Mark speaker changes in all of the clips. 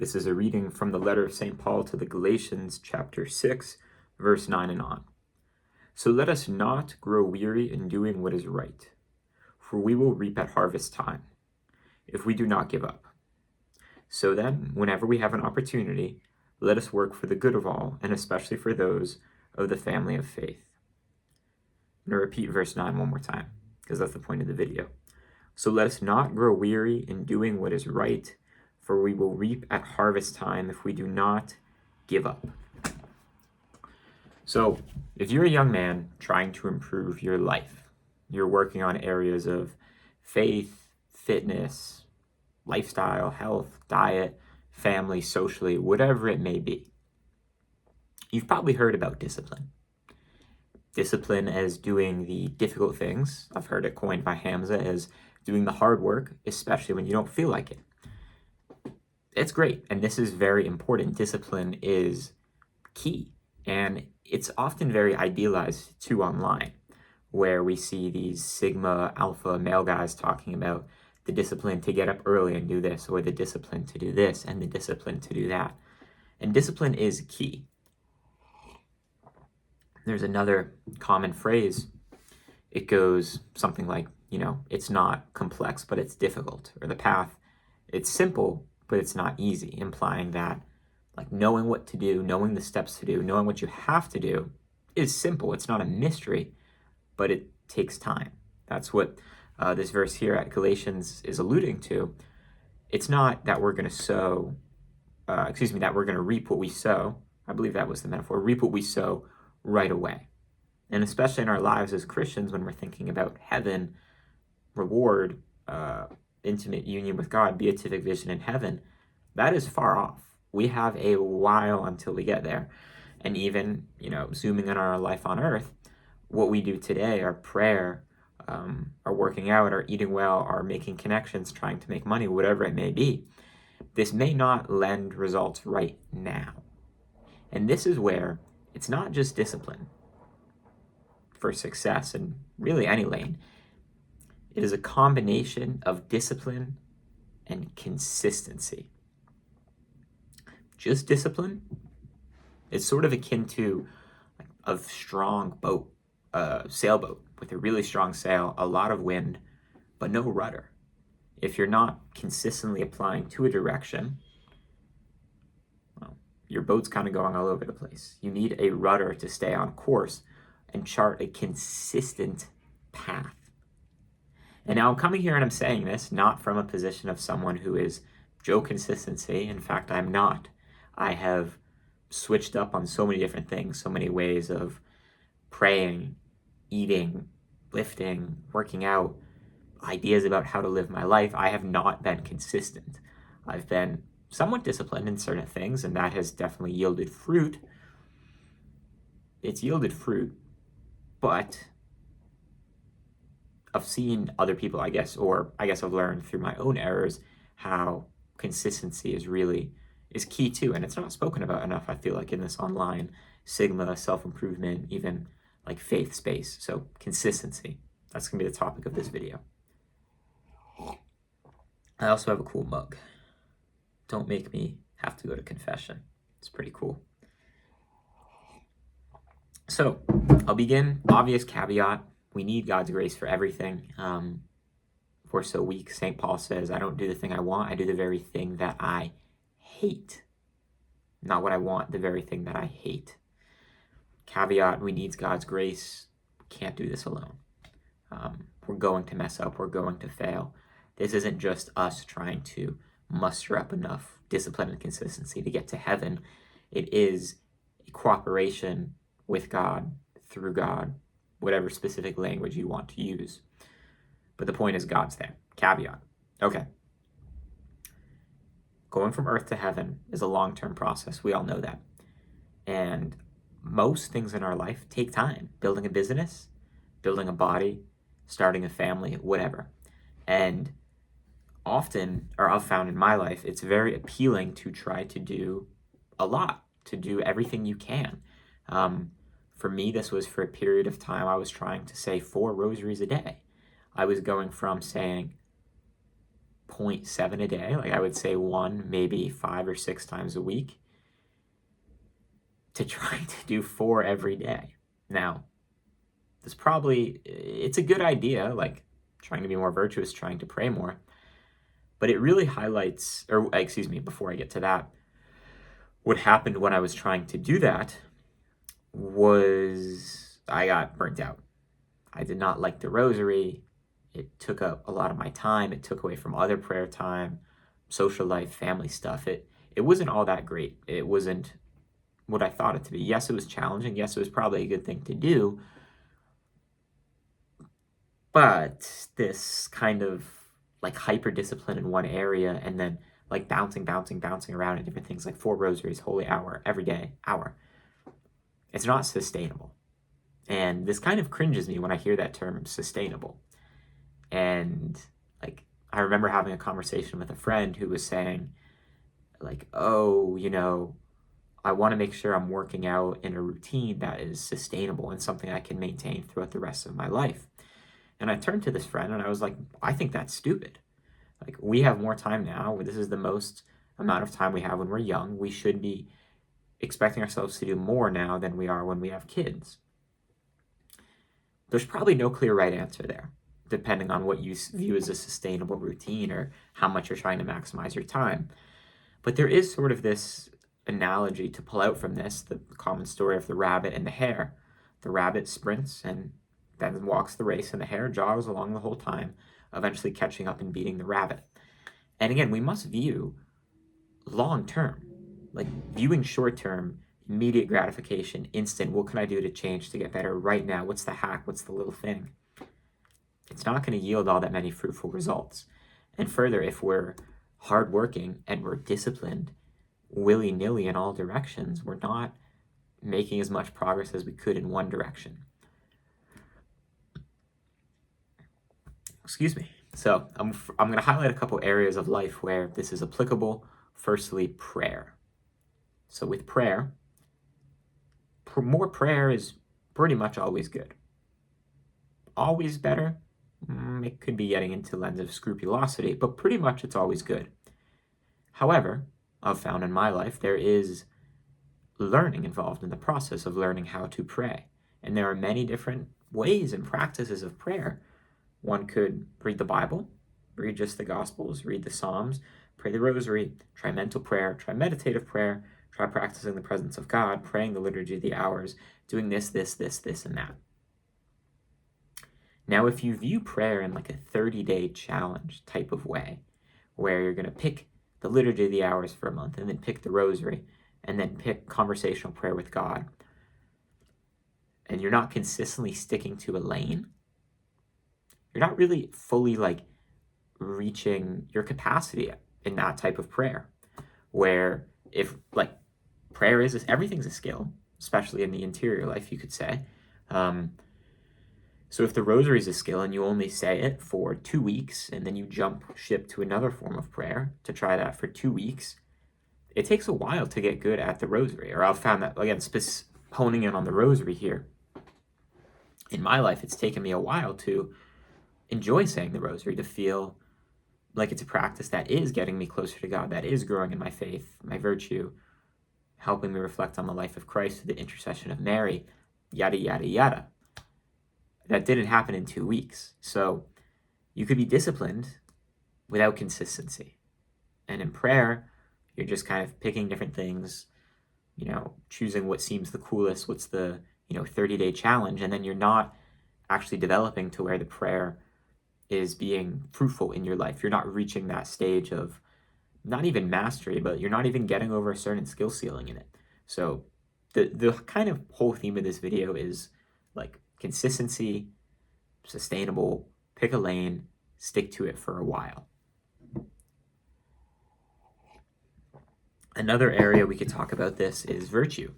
Speaker 1: This is a reading from the letter of St. Paul to the Galatians, chapter 6, verse 9 and on. So let us not grow weary in doing what is right, for we will reap at harvest time, if we do not give up. So then, whenever we have an opportunity, let us work for the good of all, and especially for those of the family of faith. I'm going to repeat verse 9 one more time, because that's the point of the video. So let us not grow weary in doing what is right, for we will reap at harvest time if we do not give up. So, if you're a young man trying to improve your life, you're working on areas of faith, fitness, lifestyle, health, diet, family, socially, whatever it may be, you've probably heard about discipline. Discipline as doing the difficult things. I've heard it coined by Hamza as doing the hard work, especially when you don't feel like it. It's great, and this is very important. Discipline is key, and it's often very idealized too online, where we see these Sigma, Alpha male guys talking about the discipline to get up early and do this, or the discipline to do this, and the discipline to do that. And discipline is key. There's another common phrase. It goes something like, it's not complex, but it's difficult. Or the path, it's simple, but it's not easy, implying that like knowing what to do, knowing the steps to do, knowing what you have to do is simple. It's not a mystery, but it takes time. That's what this verse here at Galatians is alluding to. It's not that we're going to that we're going to reap what we sow. I believe that was the metaphor, reap what we sow right away. And especially in our lives as Christians, when we're thinking about heaven, reward, intimate union with God, beatific vision in heaven, that is far off. We have a while until we get there. And even, zooming in on our life on earth, what we do today, our prayer, our working out, our eating well, our making connections, trying to make money, whatever it may be, this may not lend results right now. And this is where it's not just discipline for success in really any lane. It is a combination of discipline and consistency. Just discipline is sort of akin to a strong boat, sailboat with a really strong sail, a lot of wind, but no rudder. If you're not consistently applying to a direction, well, your boat's kind of going all over the place. You need a rudder to stay on course and chart a consistent path. And now I'm coming here and I'm saying this not from a position of someone who is Joe consistency. In fact, I'm not. I have switched up on so many different things, so many ways of praying, eating, lifting, working out, ideas about how to live my life. I have not been consistent. I've been somewhat disciplined in certain things, and that has definitely yielded fruit. It's yielded fruit, but I've seen other people, I guess I've learned through my own errors how consistency is key too. And it's not spoken about enough, I feel like, in this online Sigma, self-improvement, even like faith space. So consistency, that's going to be the topic of this video. I also have a cool mug. Don't make me have to go to confession. It's pretty cool. So I'll begin. Obvious caveat. We need God's grace for everything. We're so weak. St. Paul says, I don't do the thing I want. I do the very thing that I hate. Not what I want, the very thing that I hate. Caveat, we need God's grace. We can't do this alone. We're going to mess up. We're going to fail. This isn't just us trying to muster up enough discipline and consistency to get to heaven. It is a cooperation with God, through God, whatever specific language you want to use. But the point is God's there. Caveat. Okay. Going from earth to heaven is a long-term process. We all know that. And most things in our life take time. Building a business, building a body, starting a family, whatever. And often, or I've found in my life, it's very appealing to try to do a lot, to do everything you can. For me, this was for a period of time I was trying to say 4 rosaries a day. I was going from saying 0.7 a day. Like I would say 1, maybe 5 or 6 times a week, to trying to do 4 every day. Now, it's a good idea, like trying to be more virtuous, trying to pray more, but it really highlights, or excuse me, before I get to that, what happened when I was trying to do that was I got burnt out. I did not like the rosary. It took up a lot of my time. It took away from other prayer time, social life, family stuff. It wasn't all that great. It wasn't what I thought it to be. Yes, it was challenging. Yes, it was probably a good thing to do. But this kind of like hyper discipline in one area and then like bouncing around at different things, like 4 rosaries, holy hour, every day, hour. It's not sustainable. And this kind of cringes me when I hear that term, sustainable. And like, I remember having a conversation with a friend who was saying, like, oh, I want to make sure I'm working out in a routine that is sustainable and something I can maintain throughout the rest of my life. And I turned to this friend and I was like, I think that's stupid. Like, we have more time now. This is the most amount of time we have when we're young. We should be expecting ourselves to do more now than we are when we have kids. There's probably no clear right answer there, depending on what you view as a sustainable routine or how much you're trying to maximize your time. But there is sort of this analogy to pull out from this, the common story of the rabbit and the hare. The rabbit sprints and then walks the race, and the hare jogs along the whole time, eventually catching up and beating the rabbit. And again, we must view long term, like viewing short term, immediate gratification, instant, what can I do to change to get better right now? What's the hack? What's the little thing? It's not going to yield all that many fruitful results. And further, if we're hardworking and we're disciplined willy-nilly in all directions, we're not making as much progress as we could in one direction. Excuse me. So I'm going to highlight a couple areas of life where this is applicable. Firstly, prayer. So with prayer, more prayer is pretty much always good. Always better? It could be getting into lens of scrupulosity, but pretty much it's always good. However, I've found in my life there is learning involved in the process of learning how to pray. And there are many different ways and practices of prayer. One could read the Bible, read just the Gospels, read the Psalms, pray the Rosary, try mental prayer, try meditative prayer, try practicing the presence of God, praying the Liturgy of the Hours, doing this, and that. Now, if you view prayer in like a 30-day challenge type of way, where you're going to pick the Liturgy of the Hours for a month, and then pick the Rosary, and then pick conversational prayer with God, and you're not consistently sticking to a lane, you're not really fully like reaching your capacity in that type of prayer. Where if like prayer is, everything's a skill, especially in the interior life, you could say. So if the rosary is a skill and you only say it for 2 weeks and then you jump ship to another form of prayer to try that for 2 weeks, it takes a while to get good at the rosary. Or I've found that, again, honing in on the rosary here, in my life, it's taken me a while to enjoy saying the rosary, to feel like it's a practice that is getting me closer to God, that is growing in my faith, my virtue, helping me reflect on the life of Christ through the intercession of Mary, yada, yada, yada. That didn't happen in 2 weeks. So you could be disciplined without consistency. And in prayer, you're just kind of picking different things, choosing what seems the coolest, what's the, 30-day challenge, and then you're not actually developing to where the prayer is being fruitful in your life. You're not reaching that stage of not even mastery, but you're not even getting over a certain skill ceiling in it. So the kind of whole theme of this video is like consistency, sustainable, pick a lane, stick to it for a while. Another area we could talk about this is virtue,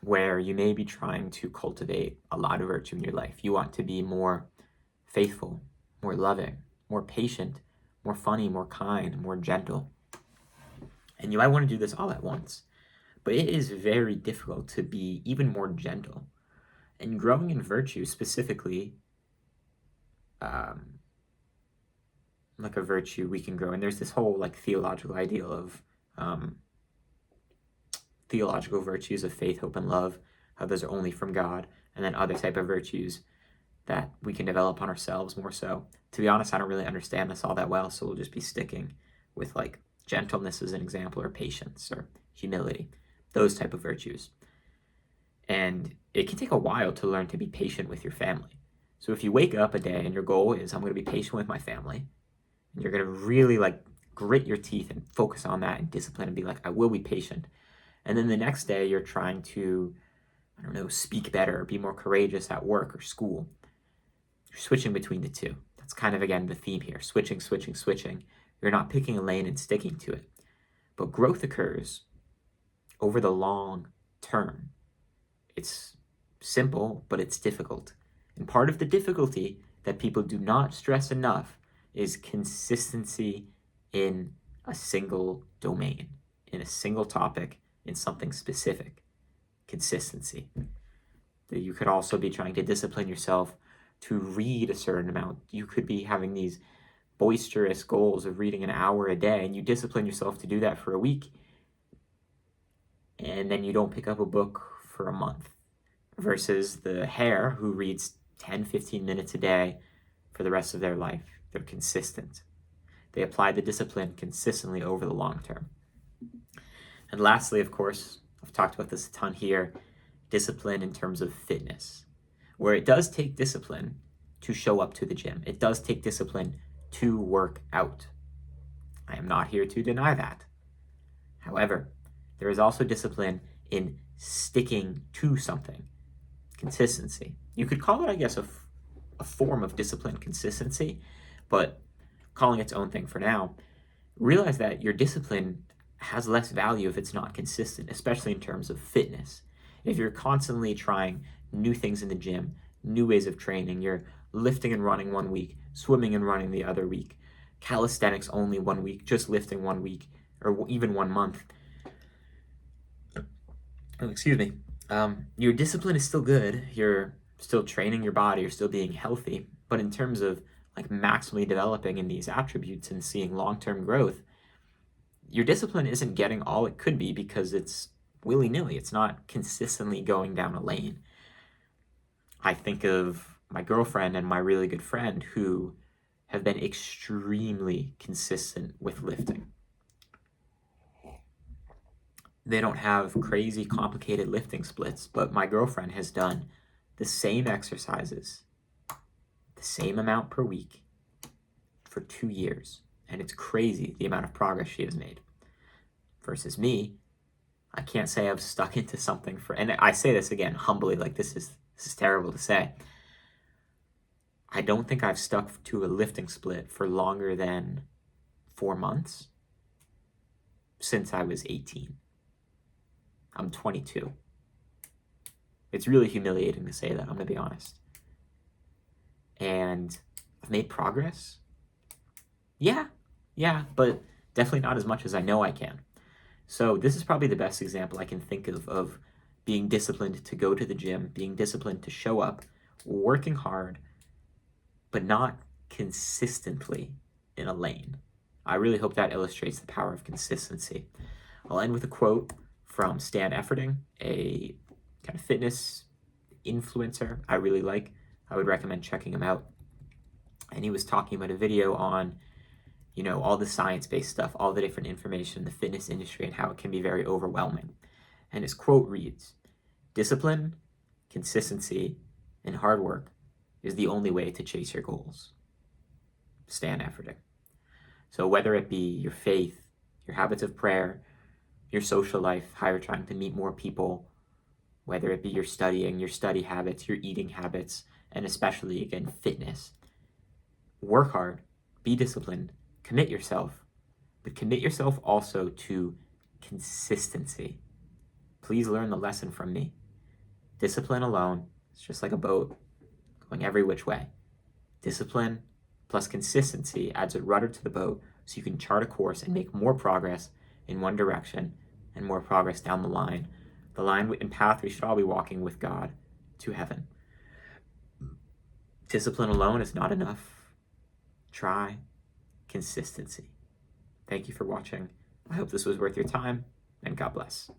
Speaker 1: where you may be trying to cultivate a lot of virtue in your life. You want to be more faithful, more loving, more patient, more funny, more kind, more gentle. And you might want to do this all at once. But it is very difficult to be even more gentle. And growing in virtue specifically, like a virtue we can grow. And there's this whole like theological ideal of theological virtues of faith, hope, and love, how those are only from God, and then other type of virtues that we can develop on ourselves more so. To be honest, I don't really understand this all that well, so we'll just be sticking with like gentleness as an example, or patience, or humility, those type of virtues. And it can take a while to learn to be patient with your family. So if you wake up a day and your goal is, I'm going to be patient with my family, and you're going to really like grit your teeth and focus on that and discipline and be like, I will be patient. And then the next day you're trying to, I don't know, speak better, be more courageous at work or school. You're switching between the two. That's kind of, again, the theme here. Switching. You're not picking a lane and sticking to it. But growth occurs over the long term. It's simple, but it's difficult. And part of the difficulty that people do not stress enough is consistency in a single domain, in a single topic, in something specific. Consistency. You could also be trying to discipline yourself to read a certain amount. You could be having these boisterous goals of reading an hour a day, and you discipline yourself to do that for a week, and then you don't pick up a book for a month, versus the hare who reads 10-15 minutes a day for the rest of their life. They're consistent. They apply the discipline consistently over the long term. And lastly, of course, I've talked about this a ton here, discipline in terms of fitness, where it does take discipline to show up to the gym. It does take discipline to work out. I am not here to deny that. However, there is also discipline in sticking to something. Consistency. You could call it, I guess, a form of discipline, consistency, but calling its own thing for now. Realize that your discipline has less value if it's not consistent, especially in terms of fitness. If you're constantly trying new things in the gym, new ways of training, you're lifting and running one week, swimming and running the other week, calisthenics only one week, just lifting one week, or even 1 month. Your discipline is still good. You're still training your body, you're still being healthy. But in terms of like maximally developing in these attributes and seeing long-term growth, your discipline isn't getting all it could be because it's willy-nilly. It's not consistently going down a lane. I think of my girlfriend and my really good friend who have been extremely consistent with lifting. They don't have crazy complicated lifting splits, but my girlfriend has done the same exercises, the same amount per week for 2 years. And it's crazy the amount of progress she has made. Versus me, I can't say I've stuck into something for, and I say this again humbly, like this is terrible to say. I don't think I've stuck to a lifting split for longer than 4 months since I was 18. I'm 22. It's really humiliating to say that, I'm going to be honest. And I've made progress. Yeah, but definitely not as much as I know I can. So this is probably the best example I can think of being disciplined to go to the gym, being disciplined to show up, working hard, but not consistently in a lane. I really hope that illustrates the power of consistency. I'll end with a quote from Stan Efferding, a kind of fitness influencer I really like. I would recommend checking him out. And he was talking about a video on, all the science-based stuff, all the different information in the fitness industry and how it can be very overwhelming. And his quote reads, "Discipline, consistency, and hard work is the only way to chase your goals." Stan Efferding. So whether it be your faith, your habits of prayer, your social life, how you're trying to meet more people, whether it be your studying, your study habits, your eating habits, and especially, again, fitness. Work hard, be disciplined, commit yourself, but commit yourself also to consistency. Please learn the lesson from me. Discipline alone is just like a boat going every which way. Discipline plus consistency adds a rudder to the boat so you can chart a course and make more progress in one direction and more progress down the line and path we should all be walking with God to heaven. Discipline alone is not enough. Try, consistency. Thank you for watching. I hope this was worth your time, and God bless.